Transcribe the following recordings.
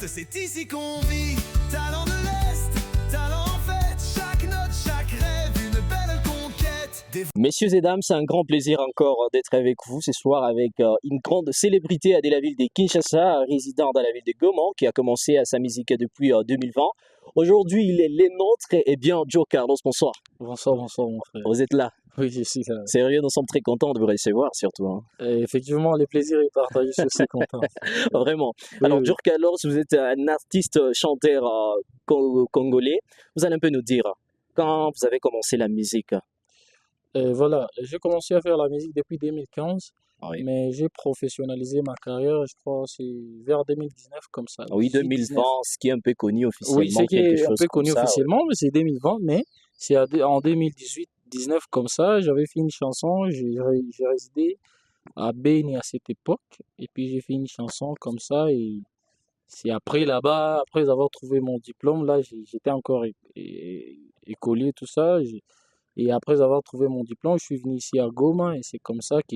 c'est ici qu'on vit. Talent de l'Est, talent en fait, chaque note, chaque rêve, une belle conquête. Messieurs et dames, c'est un grand plaisir encore d'être avec vous ce soir avec une grande célébrité de la ville de Kinshasa, résident dans la ville de Goma, qui a commencé à sa musique depuis 2020. Aujourd'hui, il est les nôtres et bien Joe Carlos, bonsoir. Bonsoir, bonsoir mon frère. Vous êtes là. Oui, je suis là. Sérieux, nous sommes très contents de vous recevoir surtout. Hein. Et effectivement, les plaisirs est partagé, je suis content. Vraiment. Oui, Alors, oui. Joe Carlos, vous êtes un artiste chanteur congolais. Vous allez un peu nous dire quand vous avez commencé la musique. Et voilà, j'ai commencé à faire la musique depuis 2015, Oui, mais j'ai professionnalisé ma carrière, je crois, c'est vers 2019 comme ça. oui 18, 2020, 19. ce qui est un peu connu Oui, officiellement, c'est qui quelque est un chose peu comme connu ça. officiellement, mais c'est 2020, mais c'est en 2018, 19 comme ça, j'avais fait une chanson, j'ai résidé à Beni à cette époque, et puis j'ai fait une chanson comme ça, et c'est après là-bas, après avoir trouvé mon diplôme, là, j'étais encore écolier, tout ça. Et après avoir trouvé mon diplôme, je suis venu ici à Goma et c'est comme ça que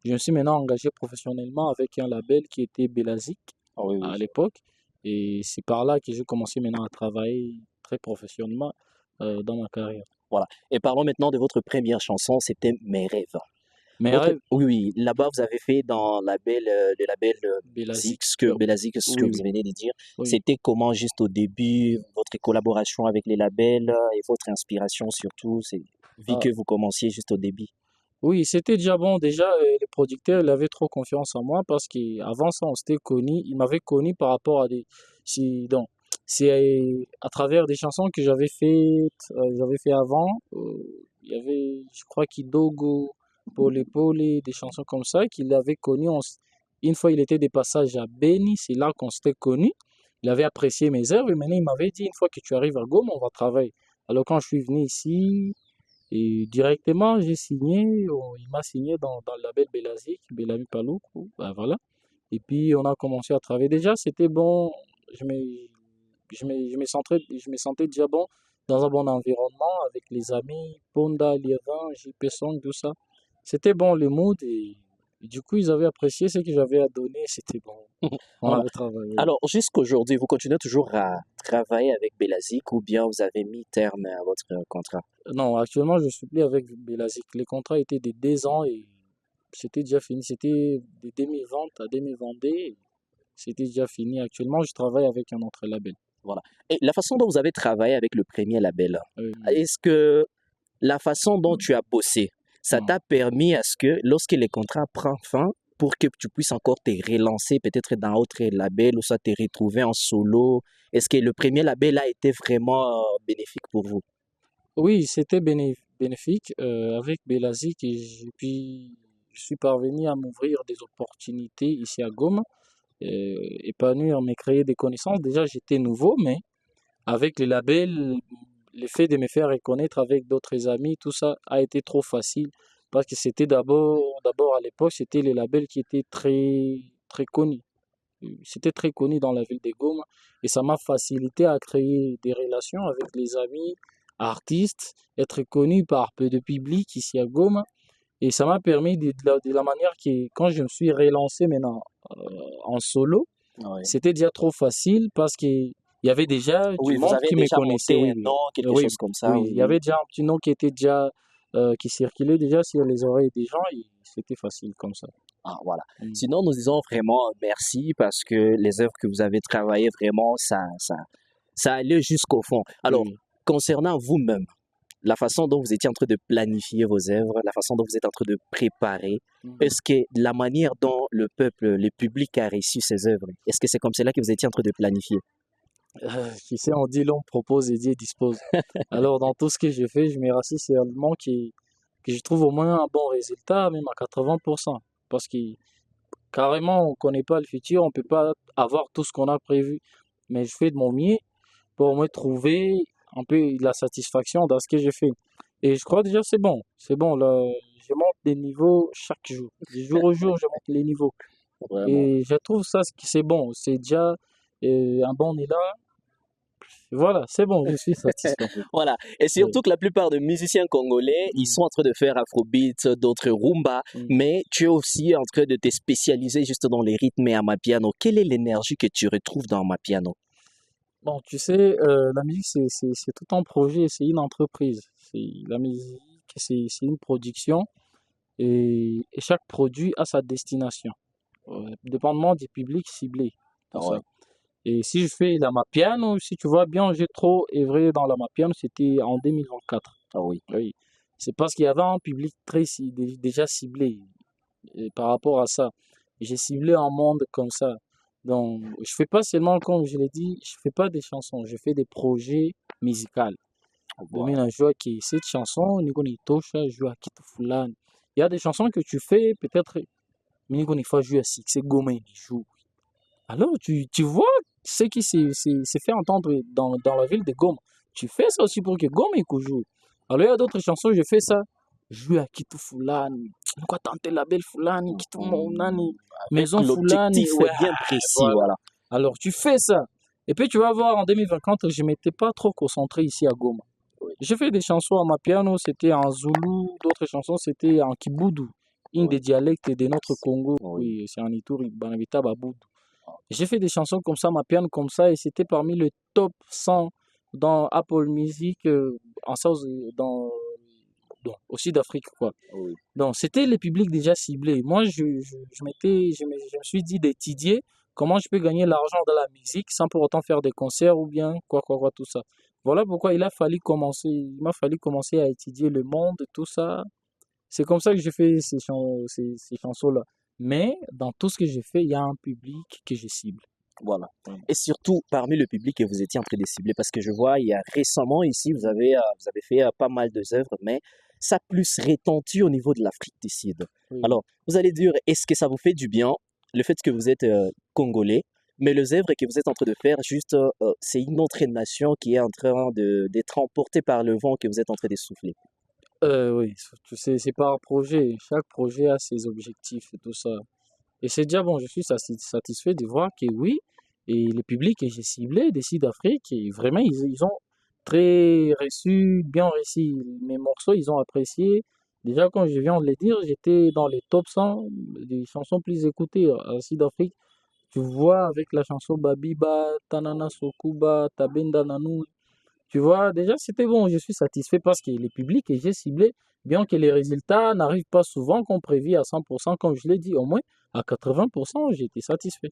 je me suis maintenant engagé professionnellement avec un label qui était Belazik Ah oui, à oui. l'époque. Et c'est par là que j'ai commencé maintenant à travailler très professionnellement dans ma carrière. Voilà. Et parlons maintenant de votre première chanson, c'était Mes rêves. Mes Votre... rêves, Oui, oui, là-bas, vous avez fait dans le label Belazik, Belazik, ce que oui, vous oui, venez de dire. oui. C'était comment juste au début, votre collaboration avec les labels et votre inspiration surtout, c'est vu Ah, que vous commenciez juste au début. oui, c'était déjà bon. Déjà, les producteurs ils avaient trop confiance en moi parce qu'avant ça, on s'était connus. Ils m'avaient connu par rapport à des. Donc, c'est à travers des chansons que j'avais fait avant. Il y avait, je crois, Kidogo, Pole Pole, des chansons comme ça qu'il avait connu. Une fois, il était des passages à Beni, c'est là qu'on s'était connus. Il avait apprécié mes œuvres et maintenant, il m'avait dit, une fois que tu arrives à Goma, on va travailler. Alors, quand je suis venu ici, et directement, j'ai signé, il m'a signé dans le label Belazik, Belami Paloukou, ben voilà. Et puis, on a commencé à travailler. Déjà, c'était bon, je me sentais déjà bon dans un bon environnement avec les amis, Ponda, Liévin, JP Song, tout ça. C'était bon le mood et du coup, ils avaient apprécié ce que j'avais à donner, c'était bon. On Voilà. avait travaillé. Alors, jusqu'aujourd'hui, vous continuez toujours à travailler avec Belazik ou bien vous avez mis terme à votre contrat? Non, actuellement, je suis plus avec Belazik. Les contrats étaient de 2 ans et c'était déjà fini. C'était de 2020 à 2022. C'était déjà fini. Actuellement, je travaille avec un autre label. Voilà. Et la façon dont vous avez travaillé avec le premier label, Euh, est-ce que la façon dont tu as bossé, ça non. t'a permis à ce que lorsque les contrats prennent fin, pour que tu puisses encore te relancer peut-être dans autre label ou soit te retrouver en solo, est-ce que le premier label a été vraiment bénéfique pour vous? Oui, c'était bénéfique avec Belazik et puis je suis parvenu à m'ouvrir des opportunités ici à Goma, épanouir, me créer des connaissances. Déjà, j'étais nouveau, mais avec les labels, le fait de me faire reconnaître avec d'autres amis, tout ça a été trop facile parce que c'était d'abord à l'époque, c'était les labels qui étaient très, très connus. C'était très connu dans la ville de Goma et ça m'a facilité à créer des relations avec les amis, artistes, être connu par peu de public ici à Goma. Et ça m'a permis de la manière que quand je me suis relancé maintenant en solo, Oui. c'était déjà trop facile parce qu'il y avait déjà du Oui, vous monde avez qui me déjà connaissait. monté Oui, un oui. nom, quelque Oui, chose comme ça, oui. oui, Il y oui. avait déjà un petit nom qui était déjà, qui circulait déjà sur les oreilles des gens et c'était facile comme ça. Ah, voilà. Mm. Sinon, nous disons vraiment merci parce que les œuvres que vous avez travaillées, vraiment, ça allait jusqu'au fond. Oui, Alors, oui. concernant vous-même, la façon dont vous étiez en train de planifier vos œuvres, la façon dont vous êtes en train de préparer, Mhm. est-ce que la manière dont le peuple, le public a reçu ces œuvres, est-ce que c'est comme cela que vous étiez en train de planifier? Tu sais, on dit l'homme propose et Dieu dispose. Alors, dans tout ce que je fais, je me rassure seulement que je trouve au moins un bon résultat, même à 80%. Parce que carrément, on ne connaît pas le futur, on ne peut pas avoir tout ce qu'on a prévu. Mais je fais de mon mieux pour au moins trouver un peu de la satisfaction dans ce que je fais. Et je crois déjà c'est bon. C'est bon, là, je monte des niveaux chaque jour. Du jour au jour, je monte les niveaux. Vraiment. Et je trouve ça, c'est bon. C'est déjà un bon élan Voilà, c'est bon, je suis satisfait. Voilà. Et Oui. surtout que la plupart des musiciens congolais, ils Mm, sont en train de faire afrobeat, d'autres rumba, mm. mais tu es aussi en train de te spécialiser juste dans les rythmes et amapiano. Quelle est l'énergie que tu retrouves dans amapiano? Bon, tu sais, la musique, c'est tout un projet, c'est une entreprise. La musique, c'est une production et chaque produit a sa destination, dépendamment du public ciblé, Ah tout ça. ouais. Et si je fais la Mapiano, si tu vois bien, j'ai trop œuvré dans la Mapiano, c'était en 2024. Ah oui. Oui, c'est parce qu'il y avait un public déjà ciblé. Et par rapport à ça, j'ai ciblé un monde comme ça. Donc, je fais pas seulement, comme je l'ai dit, je fais pas des chansons, je fais des projets musicaux. Voilà. Mina joua que cette chanson, niko nitosha, joua kitu fulani. Il y a des chansons que tu fais, peut-être, niko nifa joue à succès, Goma il joue. Alors, tu vois ce qui s'est fait entendre dans la ville de Goma. Tu fais ça aussi pour que Goma il joue. Alors, il y a d'autres chansons, je fais ça. Jouer à Kitu Fulani. Quoi tenter la belle Fulani, Kitu Nani, Avec Maison Fulani. l'objectif Ouais, bien précis, voilà. voilà. Alors, tu fais ça. Et puis, tu vas voir, en 2024, je ne m'étais pas trop concentré ici à Goma. Oui. J'ai fait des chansons à ma piano, c'était en Zoulou, d'autres chansons, c'était en Kiboudou, une Oui. des dialectes de notre Congo. Oui. Oui, c'est en Ituri, Banabita Baboudou. J'ai fait des chansons comme ça, ma piano comme ça, et c'était parmi le top 100 dans Apple Music, en South, au Sud-Afrique, quoi. Oui. Donc, c'était le public déjà ciblé. Moi, je me suis dit d'étudier comment je peux gagner l'argent de la musique sans pour autant faire des concerts ou bien quoi, tout ça. Voilà pourquoi il m'a fallu commencer à étudier le monde, tout ça. C'est comme ça que j'ai fait ces chansons-là. Mais dans tout ce que j'ai fait, il y a un public que je cible. Voilà. Mm. Et surtout, parmi le public que vous étiez en train de cibler, parce que je vois, il y a récemment ici, vous avez fait pas mal d'œuvres, mais ça a plus retenti au niveau de l'Afrique du Sud. Oui. Alors, vous allez dire, est-ce que ça vous fait du bien, le fait que vous êtes congolais, mais les œuvres que vous êtes en train de faire, juste, c'est une autre nation qui est en train d'être emportée par le vent que vous êtes en train de souffler. Oui, tu sais, c'est par projet. Chaque projet a ses objectifs et tout ça. Et c'est déjà bon, je suis satisfait de voir que oui, et le public que j'ai ciblé des sites d'Afrique, et vraiment, ils ont bien reçu mes morceaux, ils ont apprécié. Déjà, comme je viens de le dire, j'étais dans les top 100 des chansons plus écoutées à Sud-Afrique. Tu vois, avec la chanson Babiba, Tanana Sokuba, Tabenda Nanou, tu vois, déjà, c'était bon, je suis satisfait parce que le public que j'ai ciblé, bien que les résultats n'arrivent pas souvent comme prévu à 100%, comme je l'ai dit, au moins à 80%, j'ai été satisfait.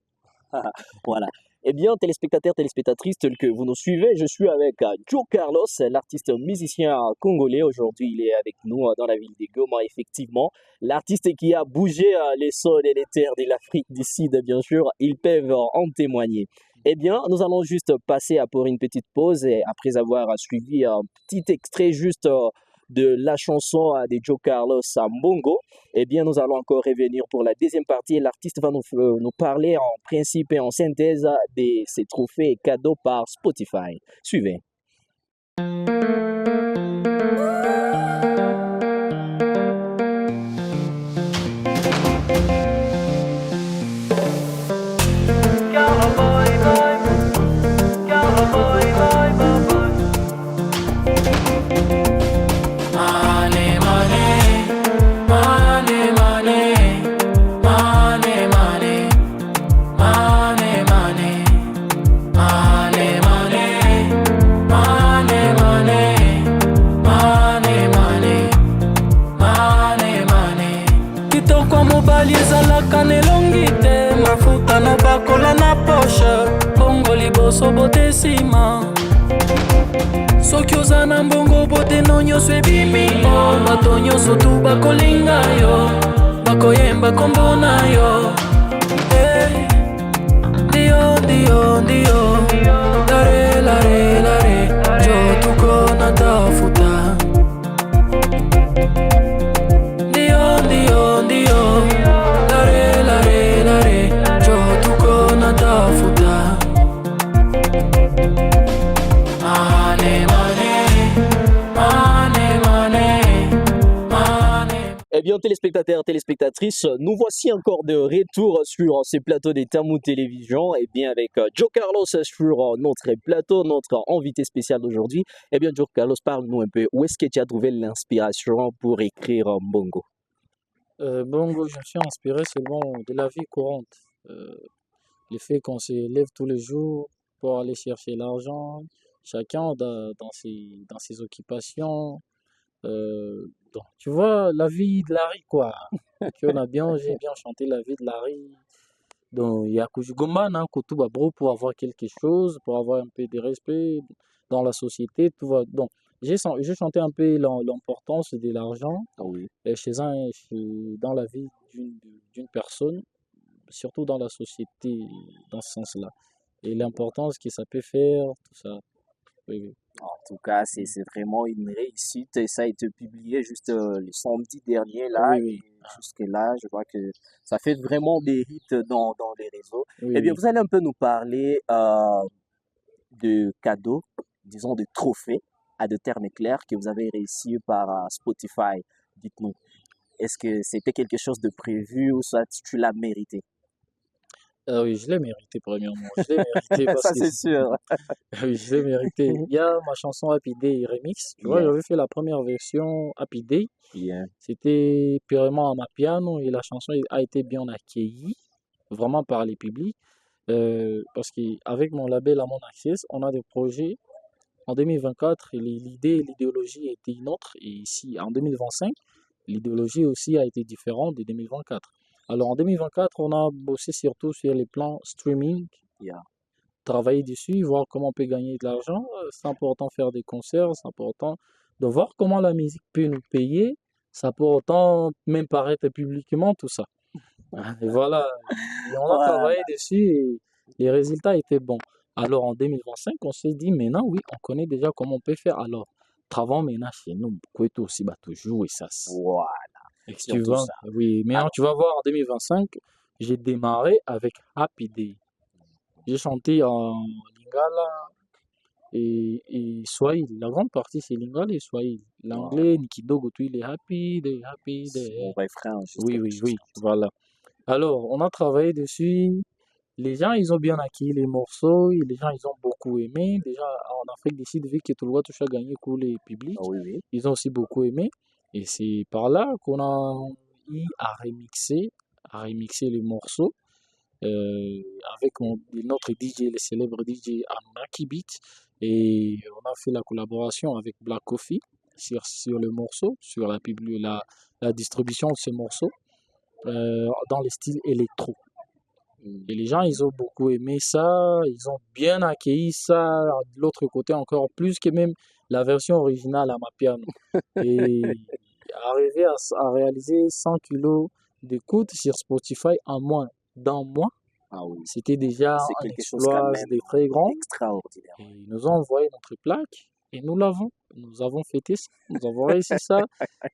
Voilà. Eh bien, téléspectateurs, téléspectatrices, tels que vous nous suivez, je suis avec Joe Carlos, l'artiste musicien congolais. Aujourd'hui, il est avec nous dans la ville de Goma, effectivement. L'artiste qui a bougé les sols et les terres de l'Afrique du Sud, bien sûr, ils peuvent en témoigner. Eh bien, nous allons juste passer pour une petite pause et après avoir suivi un petit extrait juste de la chanson de Joe Carlos à Mbongo, eh bien, nous allons encore revenir pour la deuxième partie. L'artiste va nous parler en principe et en synthèse de ses trophées cadeaux par Spotify. Suivez. kitoko mobali ezalaka na elongi te mafuta na bakola na poshe bongo liboso bote nsima soki oza na mbongo boteno nyonso ebimi bato nyonso tu bakolinga yo bakoyemba kombo na yo ndio ndio ndio lare lare lare jo tuko na tafuta ndio ndio ndio lare lare lare jo tuko na tafuta mane mane mane mane mane. bien, téléspectateurs, téléspectatrices, nous voici encore de retour sur ces plateaux des Tamu Télévision. Eh bien, avec Joe Carlos sur notre plateau, notre invité spécial d'aujourd'hui. Eh bien, Joe Carlos, parle-nous un peu. Où est-ce que tu as trouvé l'inspiration pour écrire Mbongo? Bongo, je me suis inspiré seulement de la vie courante. Le fait qu'on se lève tous les jours pour aller chercher l'argent, chacun dans ses occupations. Donc, tu vois, la vie de Larry, quoi. J'ai bien chanté la vie de Larry. Donc, il y a Kujugomba, Kutuba Bro, pour avoir quelque chose, pour avoir un peu de respect dans la société. Tout va. Donc, j'ai chanté un peu l'importance de l'argent Ah oui. dans la vie d'une personne, surtout dans la société, dans ce sens-là. Et l'importance que ça peut faire, tout ça. Oui, oui. En tout cas, c'est vraiment une réussite et ça a été publié juste le samedi dernier là. Oui, oui. Et jusque-là, je vois que ça fait vraiment des hits dans les réseaux. Oui, Eh bien, oui. vous allez un peu nous parler de cadeaux, disons de trophées à de termes clairs que vous avez réussi par Spotify. Dites-nous, est-ce que c'était quelque chose de prévu ou soit tu l'as mérité? Ah oui, je l'ai mérité premièrement. Je l'ai mérité parce Ça, que c'est sûr. oui, je l'ai mérité. Il y a ma chanson Happy Day Remix. Tu vois, Yeah, j'avais fait la première version Happy Day. yeah. C'était purement à ma piano et la chanson a été bien accueillie, vraiment par les publics. Parce qu'avec mon label Amon Access, on a des projets. En 2024, l'idée et l'idéologie étaient une autre. Et ici, en 2025, l'idéologie aussi a été différente de 2024. Alors en 2024, on a bossé surtout sur les plans streaming, Yeah. travailler dessus, voir comment on peut gagner de l'argent. C'est important de faire des concerts, c'est important de voir comment la musique peut nous payer. C'est important même paraître publiquement, tout ça. Et voilà, et on a Voilà. travaillé dessus et les résultats étaient bons. Alors en 2025, on s'est dit, maintenant, oui, on connaît déjà comment on peut faire. Alors, travaillons maintenant chez nous. Kwetu aussi, bah, toujours, et ça, Voilà, et que tu surtout vois, ça. oui, maintenant, Alors, tu vas voir, en 2025, j'ai démarré avec Happy Day. J'ai chanté en Lingala et Swahili. La grande partie, c'est Lingala et Swahili. voilà. L'anglais, Nikidogo, tout, il est Happy Day, Happy C'est mon Day. vrai frère, juste Oui, que oui, je oui, chante. voilà. Alors, on a travaillé dessus. Les gens, ils ont bien acquis les morceaux, et les gens, ils ont beaucoup aimé. Déjà, en Afrique du Sud, vu que tout le monde touche à gagner pour les publics, Ah oui, oui. ils ont aussi beaucoup aimé. Et c'est par là qu'on a eu à remixer les morceaux avec notre DJ, le célèbre DJ Anunnaki Beat. Et on a fait la collaboration avec Black Coffee sur le morceau, sur la distribution de ce morceau dans le style électro. Et les gens, ils ont beaucoup aimé ça, ils ont bien accueilli ça, de l'autre côté encore plus que même la version originale à ma piano. Et arriver à réaliser 100 kilos d'écoute sur Spotify en moins d'un mois, Ah oui. c'était déjà C'est un quelque chose quand exploit, même c'était très grand. extraordinaire. Et ils nous ont envoyé notre plaque et nous l'avons. Nous avons fêté ça, nous avons réussi ça.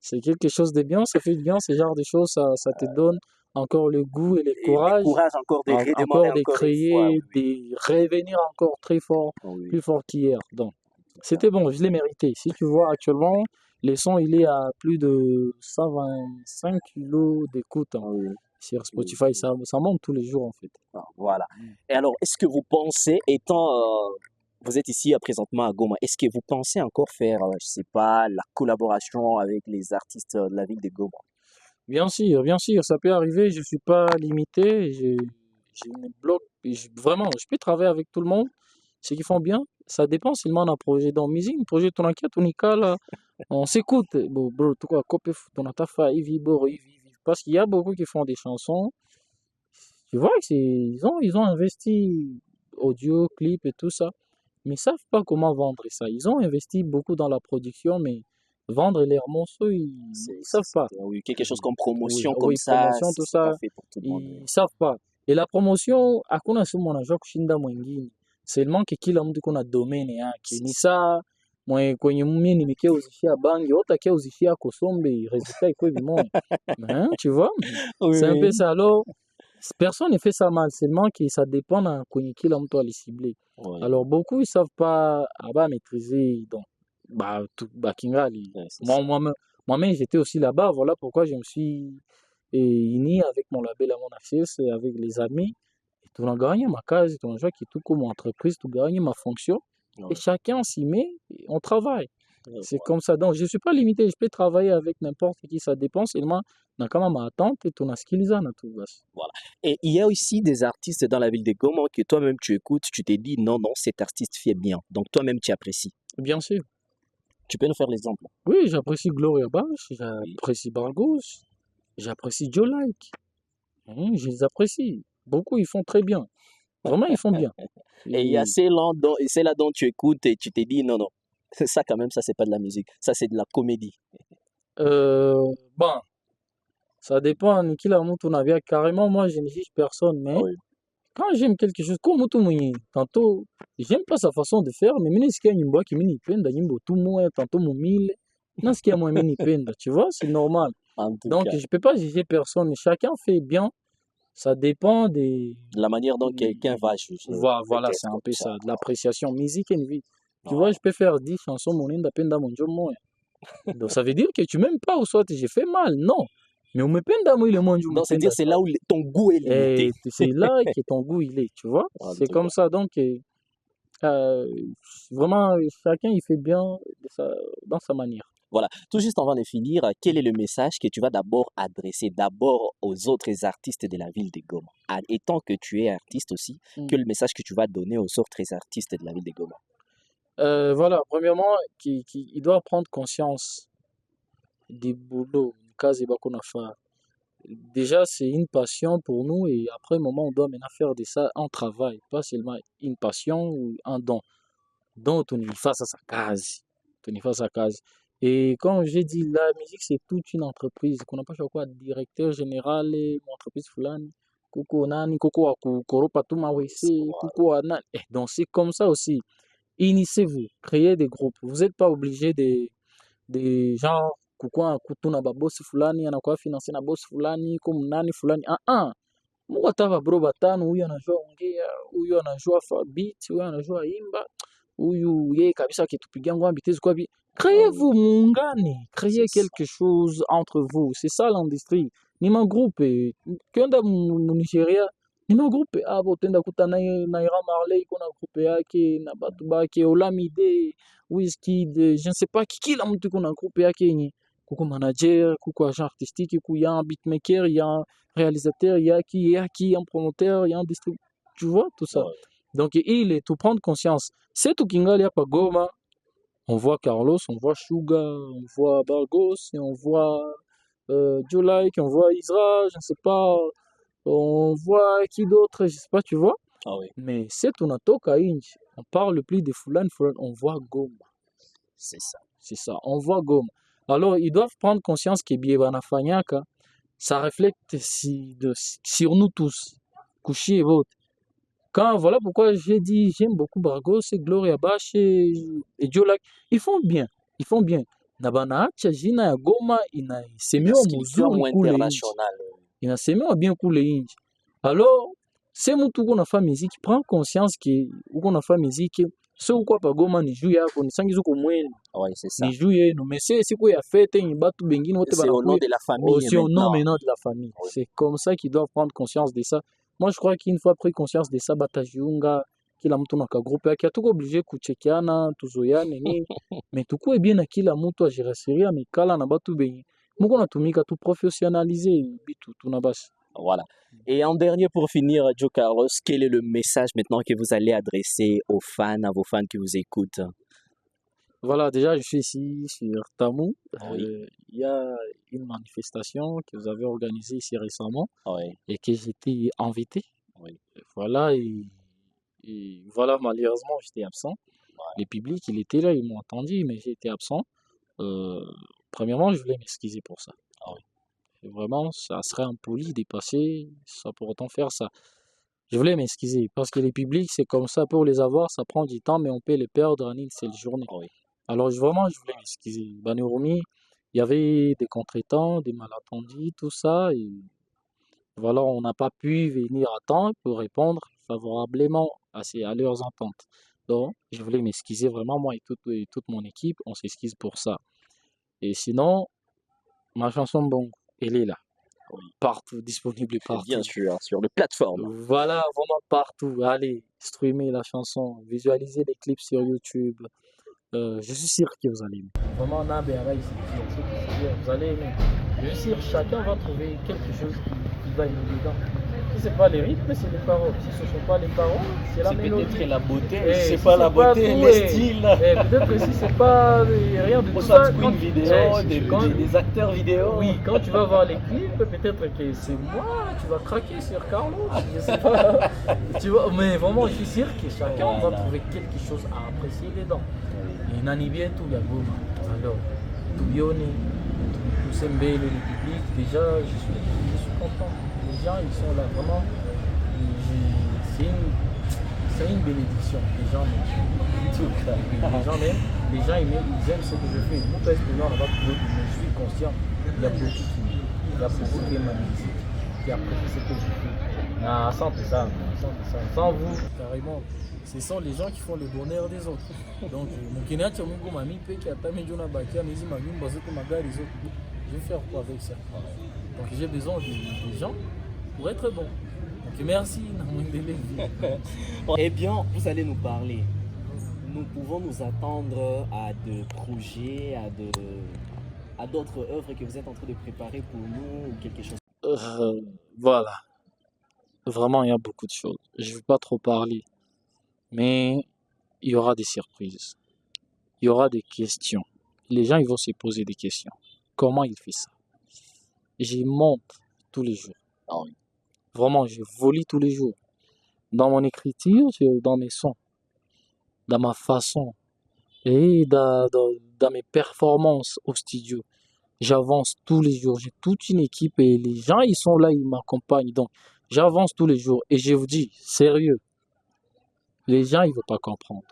C'est quelque chose de bien, ça fait du bien, ce genre de choses, ça te donne encore le goût et le Et le courage courage encore de redémarrer encore de encore une fois. créer, Oui, de revenir encore très fort, oui. Oui, plus fort qu'hier. Donc, tout ça. c'était bon, je l'ai mérité. Si tu vois actuellement, le son, il est à plus de 125 kilos d'écoute Ah oui, sur oui, Spotify. oui. Ça monte tous les jours, en fait. Ah, voilà. Mm. Et alors, est-ce que vous pensez, vous êtes ici présentement à Goma, est-ce que vous pensez encore faire, je sais pas, la collaboration avec les artistes de la ville de Goma? Bien sûr, ça peut arriver. Je suis pas limité. Je me bloque. Vraiment, je peux travailler avec tout le monde. Ceux qui font bien, ça dépend seulement d'un projet. Dans musique, un projet tunakia tunikala, on s'écoute. Bon, bro, tu vois, copé tunatafa hivi boro hivi hivi. Parce qu'il y a beaucoup qui font des chansons. Tu vois que ils ont investi audio, clip et tout ça, mais ils savent pas comment vendre ça. Ils ont investi beaucoup dans la production, mais vendre leurs morceaux, ils savent pas. Oui, quelque chose comme Oui, promotion comme oui, ça, promotion, tout c'est pas ça, fait pour tout le monde. ils savent pas. Et la promotion, hakuna simu wanajua kushinda mwingine. Seulement que kila mtu kuna domaine yake. Ni saa kwenye mimi nimekeuzishia bangi, wote akeuzishia kosombe, résultat iko vimoya. Hein, tu vois? Oui, C'est un peu oui. ça. Alors, personne ne fait ça mal, seulement que ça dépend na kwenye kila mtu aliciblé. Oui, Alors, beaucoup, ils savent pas maîtriser donc, bah, tout, bah, kingali. ouais, c'est ça. Moi-même, j'étais aussi là-bas. Voilà pourquoi je me suis uni avec mon label à mon access, et avec les amis. Et tout a gagné ma case, tout a qui tout comme entreprise, tout gagné ma fonction. Et Ouais, chacun s'y met, et on travaille. ouais, C'est voilà. comme ça. Donc, je ne suis pas limité. Je peux travailler avec n'importe qui. Ça dépend seulement dans quand même ma attente et ton skills à tout. Voilà. Et il y a aussi des artistes dans la ville de Goma que toi-même tu écoutes, tu te dis non, non, cet artiste fait bien. Donc toi-même tu apprécies. Bien sûr. Tu peux nous faire l'exemple? Oui, j'apprécie Gloria Bash, Oui. j'apprécie Bargos, j'apprécie Joe Like. Je les apprécie. Beaucoup, ils font très bien. Vraiment, ils font bien. Et il y a Et, celle-là dont tu écoutes et tu te dis non, non, ça quand même, ça c'est pas de la musique, ça c'est de la comédie. bon, ça dépend de qui la monte on avait carrément. Moi, je ne juge personne, Ah mais oui. quand j'aime quelque chose, comme tout le monde, tantôt, j'aime pas sa façon de faire, mais mine ce qu'il y a une boîte qui mini penda, yimbo tout moi, tantôt mon mille, non, ce qu'il y a moi mini penda, tu vois, c'est normal. En tout Donc, cas, je peux pas juger personne. Chacun fait bien. Ça dépend des. de la manière dont quelqu'un va juger, Voilà, c'est peut-être un comme peu ça. ça, de l'appréciation. Musique et une vie. Tu vois, Voilà. je peux faire 10 chansons, mon inda penda mon job moi. Donc, ça veut dire que tu m'aimes pas ou soit j'ai fait mal. Non. Mais on me penda moi, il est mon job, me Donc c'est dire penda c'est ça. là où ton goût est limité. Et c'est là que ton goût il est, tu vois. En C'est tout comme cas. ça. Donc, euh, vraiment, chacun il fait bien dans sa manière. Voilà. Tout juste avant de finir, quel est le message que tu vas d'abord adresser d'abord aux autres artistes de la ville de Goma? Étant que tu es artiste aussi, Mm. quel est le message que tu vas donner aux autres artistes de la ville de Goma? Voilà, premièrement, il doit prendre conscience du boulot, kazi qu'on a fait. Déjà, c'est une passion pour nous et après un moment, on doit maintenant faire de ça un travail, pas seulement une passion ou un don. Donc, on y face à sa case. On y face à sa case. Et comme j'ai dit, la musique, c'est toute une entreprise. Qu'on n'a pas choisi quoi, directeur général, mon entreprise fulani, kuko nani, kuko wa kukoropa tu mawese, kuko wa nani. Donc, c'est comme ça aussi. Initiez-vous, créez des groupes. Vous n'êtes pas obligé de genre kukuwa kutuna babosi fulani anakuwa finansi na bosi fulani comme nani fulani Mungu atava bro batano, huyu anajua ongea, huyu anajua beat, huyu anajua imba, huyu yeye kabisa akitupigia ngoma bitezi kwa bi. Ah oui, Créez-vous, muungane, c'est créez ça. quelque chose entre vous. C'est ça l'industrie. Ni magroupe, kwenda mu Nigeria, ni magroupe abo tenda kuta Naira Marley iko na groupe yake na batu bake Olamide, Wizkid, je ne sais pas kila mtu iko na groupe yake yenye kuko manager, kuko agent artistique, kuko ya un beatmaker, il y a un réalisateur, il y a qui, un promoteur, il y a un distributeur, tu vois, tout ça. Ouais. Donc, il est tout prendre conscience. C'est tout Kingali à Goma. On voit Carlos, on voit Suga, on voit Bargos, et on voit Joe Like, on voit Isra, je ne sais pas, on voit qui d'autre, je sais pas, tu vois. Ah oui, Mais c'est tout Natoka Inch. On parle plus de Fulan, Fulan, on voit Goma. c'est ça. C'est ça, on voit Goma. Alors, ils doivent prendre conscience que Biebana Fanyaka, ça reflète sur nous tous, Kushi et Vote. Voilà pourquoi j'ai dit, j'aime beaucoup Bargos et Gloria Bash et Joe Like. Ils font bien, ils font bien. Nabanaacha jina ya Goma inasemewa Inscription mzuri kule nje. internationale. Inasemewa bien kule nje. Alors, c'est mtu uko nafanya muziki, prends conscience que uko nafanya muziki, so uko hapa Goma ni juu yako, ni sangi zuko mwenu, Oui, c'est ça. ni juu yenu. Mais c'est siku ya fete yenye batu bengine wote C'est au nom banakuya de la famille aussi au nom maintenant. maintenant de la famille. Oui. C'est comme ça qu'ils doivent prendre conscience de ça. Moi, je crois qu'une fois pris conscience de ça, batajiunga, kila mtu na kagrupe yake, hatuko obligé kuchekeana, tuzoeane nini, mais tukuwe bien na kila mtu ajirasiria mikala na batu benye. Muko natumika tu professionnaliser bitu tuna basi. Voilà. Et en dernier, pour finir, Joe Carlos, quel est le message maintenant que vous allez adresser aux fans, à vos fans qui vous écoutent? Voilà, déjà, je suis ici sur Tamou. Oui, Il y a une manifestation que vous avez organisée ici récemment oui, et que j'étais invité. oui. Voilà, et voilà, malheureusement, j'étais absent. Le public, il était là, ils m'ont entendu, mais j'ai été absent. Euh, Premièrement, je voulais m'excuser pour ça. Ah oui. Et vraiment, ça serait impoli de passer sans pour autant faire ça. Je voulais m'excuser parce que les publics, c'est comme ça, pour les avoir, ça prend du temps, mais on peut les perdre en une seule journée. Oui. Alors, vraiment, je voulais m'excuser. Banurumi, il y avait des contretemps, des malentendus, tout ça. Et voilà, on n'a pas pu venir à temps pour répondre favorablement à leurs attentes. Donc, je voulais m'excuser vraiment, moi et toute mon équipe, on s'excuse pour ça. Et sinon, Ma chanson Bongo, elle est là. Partout, disponible partout. Bien sûr, sur les plateformes. Voilà, vraiment partout. Allez, streamer la chanson, visualiser les clips sur YouTube. Je suis sûr que vous allez aimer. Vraiment, Nabe Ara ici, vous allez aimer. Je suis sûr, chacun va trouver quelque chose qui va aimer dedans. Si ce n'est pas les rythmes, c'est les paroles. Si ce ne sont pas les paroles, c'est la C'est mélodie. peut-être la beauté, Eh, c'est si pas la c'est pas beauté, tout, les eh, styles. Peut-être si c'est pas rien de On tout soit ça. une vidéo, des acteurs vidéo. Oui, quand tu vas voir les clips, peut-être que c'est moi, tu vas craquer sur Carlos, je sais pas. Tu vois, mais vraiment, je suis sûr que chacun va trouver quelque chose à apprécier dedans. Et Nani bien tout la Goma. Alors, tout Yoni, tout Sembele, le public, déjà, je suis content. Les gens, ils sont là, vraiment. C'est une bénédiction. Les gens m'aiment. Tout ça. Les gens m'aiment. Les gens ils aiment ce que je fais. Nous, presque les gens là-bas, mais je suis conscient. Il y a beaucoup qui m'aiment. Il y a beaucoup qui aiment ma musique, qui apprécient ce que je fais. Ah, sans tout ça, sans vous, carrément. Ce sont les gens qui font le bonheur des autres. Donc, mon Kenya, Mungu Mami, qui a tamé Jona Bakia, Nizi Magum, Bazoto Maga, les autres. Je vais faire quoi avec ça? Donc, j'ai besoin des gens pour être bon. Donc, merci, Namundele. Eh bien, vous allez nous parler. Nous pouvons nous attendre à de projets, à d'autres œuvres que vous êtes en train de préparer pour nous ou quelque chose. Voilà. Vraiment, il y a beaucoup de choses. Je ne vais pas trop parler. Mais il y aura des surprises. Il y aura des questions. Les gens, ils vont se poser des questions. Comment il fait ça? Je monte tous les jours. Vraiment, je volis tous les jours. Dans mon écriture, dans mes sons, dans ma façon et dans mes performances au studio. J'avance tous les jours. J'ai toute une équipe et les gens, ils sont là, ils m'accompagnent. Donc, j'avance tous les jours. Et je vous dis, sérieux, les gens, ils ne vont pas comprendre.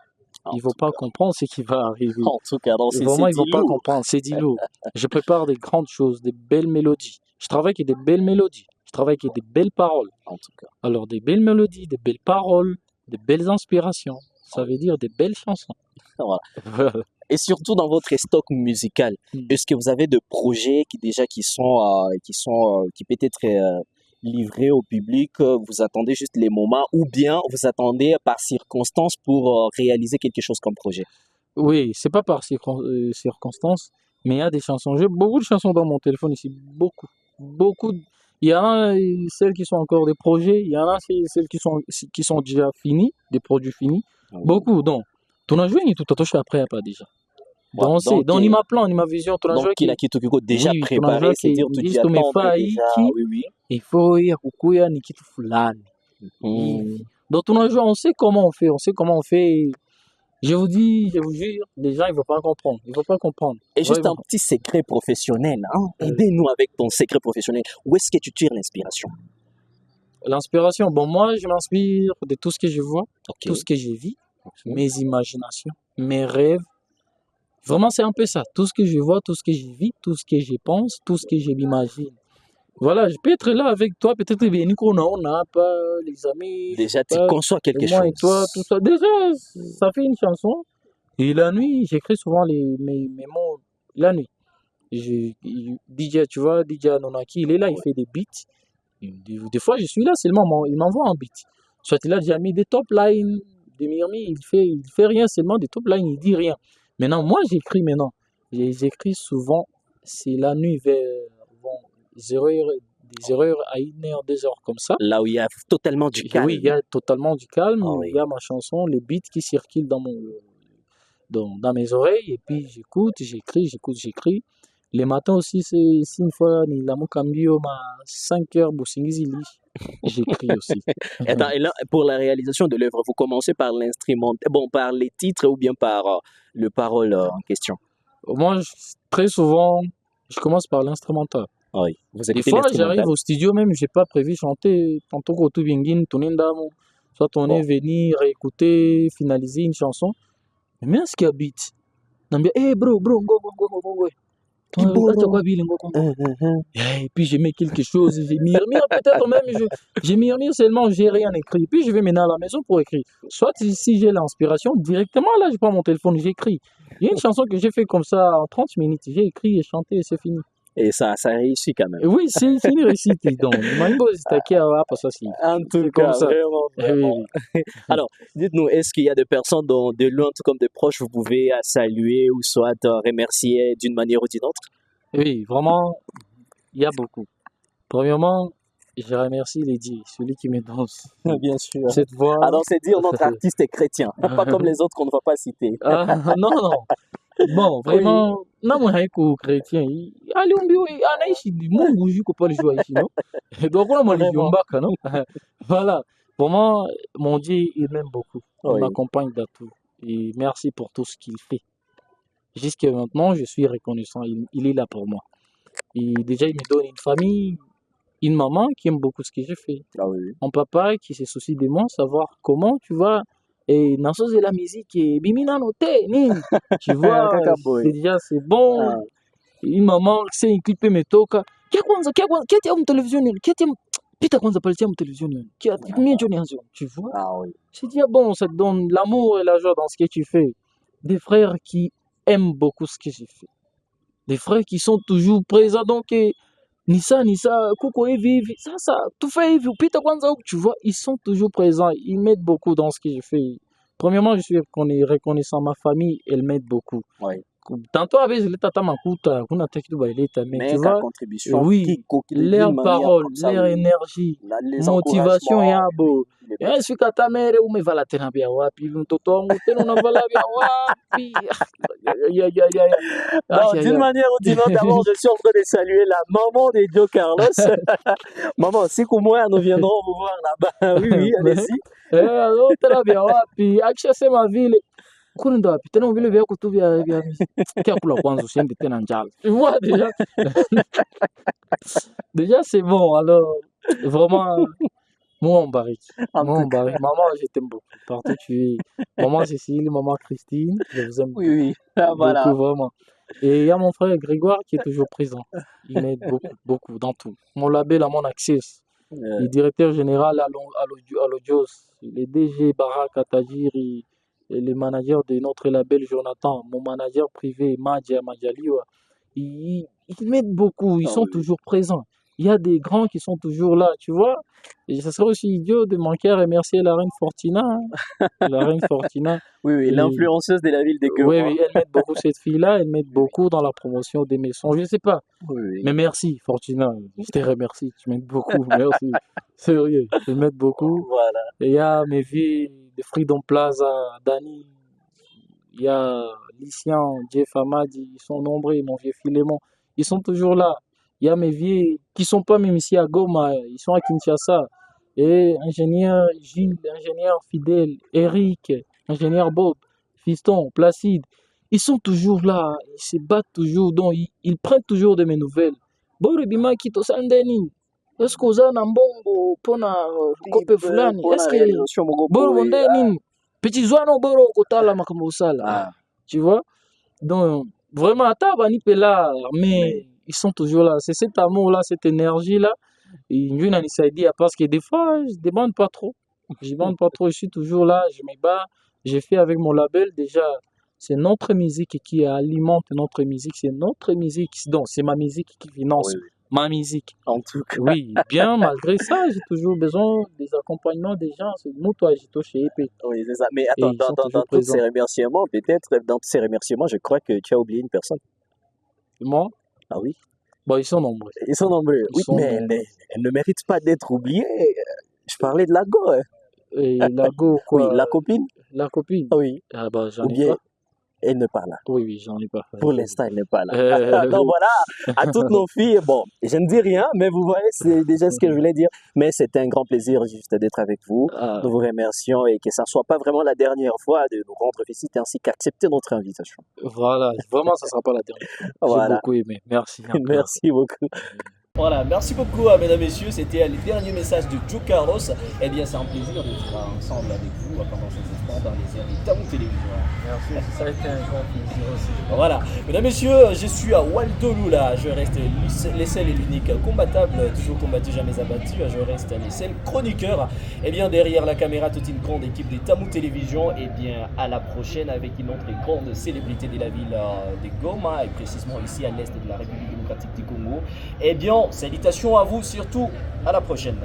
Ils ne vont pas comprendre ce qui va arriver. En tout cas, dans ces Vraiment, ils ne vont dit pas lourd. comprendre. C'est dit lourd. Je prépare des grandes choses, des belles mélodies. Je travaille avec des belles mélodies. Je travaille avec des belles paroles. En tout cas. Alors, des belles mélodies, des belles paroles, des belles inspirations. Ça veut dire des belles chansons. Voilà. Et surtout dans votre stock musical, est-ce que vous avez des projets qui peut être livrés au public, vous attendez juste les moments ou bien vous attendez par circonstance pour réaliser quelque chose comme projet? Oui, c'est pas par circonstance, mais il y a des chansons. J'ai beaucoup de chansons dans mon téléphone ici, beaucoup. Il y en a celles qui sont encore des projets, il y en a celles qui sont déjà finies, des produits finis. Beaucoup, donc. Tu as joué, tout à après, pas déjà. Donc, ni ma plan, ni ma vision, tu as joué. Donc, il a déjà préparé, c'est-à-dire tout déjà oui. Il faut y avoir ni qui Donc, tu as joué, on sait comment on fait. Je vous jure, les gens, ils ne vont pas comprendre. Et juste un petit secret professionnel, hein? Aidez-nous avec ton secret professionnel. Où est-ce que tu tires l'inspiration? L'inspiration, bon, moi, je m'inspire de tout ce que je vois, tout ce que je vis, mes imaginations, mes rêves. Vraiment, c'est un peu ça. Tout ce que je vois, tout ce que je vis, tout ce que je pense, tout ce que je m'imagine. Voilà, je peux être là avec toi, peut-être bien on n'a pas les amis. Déjà, tu conçois quelque chose. Moi et toi, tout ça. Déjà, ça fait une chanson. Et la nuit, j'écris souvent mes mots la nuit. DJ, tu vois, DJ Anonaki, il est là, il fait des beats. Des fois, je suis là seulement, il m'envoie un beat. Soit il a déjà mis des top lines, des Mirmi, il fait rien seulement, des top lines, il dit rien. Maintenant, moi, j'écris maintenant. J'écris souvent, c'est la nuit vers 0h, des erreurs à 1h, 2h comme ça. Là où il y a totalement du calme. Oui, il y a totalement du calme. Il y a ma chanson, les beats qui circulent dans mes oreilles. Et puis, j'écris. Les matins aussi, c'est une fois, la Mokambio m'a 5h, Boussingizili. J'écris aussi. Et là, pour la réalisation de l'œuvre, vous commencez par l'instrument, par les titres ou bien par le parole en question? Moi, très souvent, je commence par l'instrumental. Oui, vous des fois, j'arrive au studio, même, je n'ai pas prévu chanter. Tantôt, Gotou Bingin, Tonindamo, soit on est venir écouter, finaliser une chanson. Mais est-ce qu'il y a beat? Hey bro, go. Et puis je mets quelque chose, j'ai murmure peut-être même, j'ai murmure seulement, j'ai rien écrit. Puis je vais maintenant à la maison pour écrire. Soit si j'ai l'inspiration, directement là je prends mon téléphone, j'écris. Il y a une chanson que j'ai fait comme ça en 30 minutes, j'ai écrit et chanté et c'est fini. Et ça réussit quand même. Oui, c'est une réussite. Donc, Mango, c'est qui a pas ça, En tout c'est comme cas, ça. vraiment, Oui, vraiment. oui. Alors, dites-nous, est-ce qu'il y a des personnes de loin tout comme de proches, vous pouvez saluer ou soit remercier d'une manière ou d'une autre? Oui, vraiment, il y a beaucoup. Premièrement, je remercie Lady, celui qui me donne Bien sûr. cette voix. Alors, c'est dire notre artiste est chrétien, pas comme les autres qu'on ne va pas citer. Ah, non, non. Bon, vraiment, namu haiko chrétien. Aliumbi anaishi Mungu yuko pale juu aishi, non? Donc on a Vraiment. mbaka, non? Voilà. Pour moi, mon Dieu, il m'aime beaucoup. Il Oui. m'accompagne dans tout. Et merci pour tout ce qu'il fait. Jusqu'à maintenant, je suis reconnaissant. Il est là pour moi. Et déjà, il me donne une famille, une maman qui aime beaucoup ce que je fais. Ah oui. Un papa qui se soucie de moi, savoir comment tu vas. Et dans ce de la musique, et bimina note, tu vois, Kaka boy. déjà c'est bon. Ah. Une maman qui sait clipper mes toka. Kia tia télévision, kia tia pita kwanza pale tia télévision, kia mie Johnny Hanzo, tu vois. Ah oui. C'est dire bon, ça te donne l'amour et la joie dans ce que tu fais. Des frères qui aiment beaucoup ce que je fais. Des frères qui sont toujours présents, donc Nissa, Koko Evi, ça, tout fait Evi, Pita Kwanza, tu vois, ils sont toujours présents, ils m'aident beaucoup dans ce que je fais. Premièrement, je suis reconnaissant, ma famille, elle m'aide beaucoup. Oui. Tantôt avec les tata makuta, kuna takitu ba ileta, mais tu Mais ta vois, contribution, oui, Kiko, qui le dit leur d'une manière parole, comme ça, leur oui. énergie, Les motivation ya encouragements, bo. il est bien. Eh, sika tamere umevala tena bia wapi, mtoto wangu tena unavala bia wapi. Ya. Non, d'une manière ou d'une autre, d'abord, je suis en train de saluer la maman de Joe Carlos. Maman, si moi, nous viendrons vous voir là-bas. Oui, allez-y. Alors tena bia wapi, akishasema vile kuna ndo wapi tena vile vyako tu vya kia kula kwanza usiende tena njala. Tu vois déjà. Déjà c'est bon. Alors vraiment moi on barrique. En Moi tout on barrique. Maman, je t'aime beaucoup. Partout tu es. Maman Cécile, maman Christine, je vous aime Oui, oui. Ah, voilà. beaucoup vraiment. Et il y a mon frère Grégoire qui est toujours présent. Il m'aide beaucoup dans tout. Mon label à mon access. Le directeur général à l'Audios, le DG Barak Atajiri et le manager de notre label Jonathan, mon manager privé Madja Madjaliwa, ils m'aident beaucoup, ils Ah sont oui. toujours présents. Il y a des grands qui sont toujours là, tu vois. Et ça serait aussi idiot de manquer à remercier la reine Fortina. La reine Fortina. Oui, oui, Et- l'influenceuse de la ville de Oui, Goma. oui, elle m'aide beaucoup cette fille-là, elle m'aide beaucoup dans la promotion des maisons. Je sais pas. Oui, oui. Mais merci, Fortuna. Je te remercie. Tu m'aides beaucoup. Merci. Sérieux. Tu m'aides beaucoup. Voilà. Et il y a mes vies de Freedom Plaza, Dani. Il y a Lycian, Jeff Amadi. Ils sont nombreux, mon vieux Philémon. Ils sont toujours là. Il y a mes vieux qui sont pas même ici à Goma. Ils sont à Kinshasa. Et ingénieur Gilles, ingénieur Fidèle, Eric, ingénieur Bob, Fiston, Placide. Ils sont toujours là, ils se battent toujours, donc ils prennent toujours de mes nouvelles. Boro bima kito sandeni. Est-ce que vous avez un bongo pona kope fulani? Pour la Est-ce que réalisation, mon gars, boro oui. bondeni? Petit zoano boro kotala makamosala. Ah. Tu vois? Donc vraiment ata bani pela, mais ils sont toujours là. C'est cet amour là, cette énergie là. Et une anissaidi parce que des fois je demande pas trop. Je demande pas trop, je suis toujours là, je me bats. J'ai fait avec mon label déjà. C'est notre musique qui alimente notre musique, c'est notre musique. Donc, c'est ma musique qui finance Oui, oui. ma musique. En tout cas. Oui, bien, malgré ça, j'ai toujours besoin des accompagnements des gens. C'est nous, toi, j'ai chez EP. Oui, c'est ça. Mais attends, ils sont dans toujours tous ces présents. remerciements, peut-être, dans tous ces remerciements, je crois que tu as oublié une personne. Moi, Ah oui. bon, ils sont nombreux. Ils sont nombreux. Ils Oui, sont mais nombreux. elle ne mérite pas d'être oubliée. Je parlais de la go. Hein. Et Lago, Oui, quoi, la copine. la copine. Ah oui. Ah bah, j'en Ou ai bien pas. elle n'est pas là. Oui, j'en ai pas. Pour l'instant, elle n'est pas là. Euh, Donc voilà, à toutes nos filles, bon, je ne dis rien, mais vous voyez, c'est déjà ce que je voulais dire. Mais c'est un grand plaisir juste d'être avec vous. ah, Nous vous remercions et que ça ne soit pas vraiment la dernière fois de nous rendre visite ainsi qu'accepter notre invitation. voilà, vraiment, ça sera pas la dernière fois. J'ai Voilà. beaucoup aimé. Merci. encore. Merci beaucoup. Voilà, merci beaucoup mesdames, messieurs, c'était le dernier message de Joe Carlos. Eh bien, c'est un plaisir d'être ensemble avec vous pendant ces instants dans les airs de Tamou Télévision. Merci, ça a été un grand plaisir aussi. Voilà, mesdames, messieurs, je suis à Waldo Lula, je reste les seuls et l'unique combattable, toujours combattu, jamais abattu, je reste les seuls chroniqueurs. Et bien, derrière la caméra, toute une grande équipe de Tamou Télévision. Et bien, à la prochaine avec une autre grande célébrité de la ville de Goma, et précisément ici à l'est de la République démocratique démocratique du Congo. Eh bien, salutations à vous, surtout à la prochaine.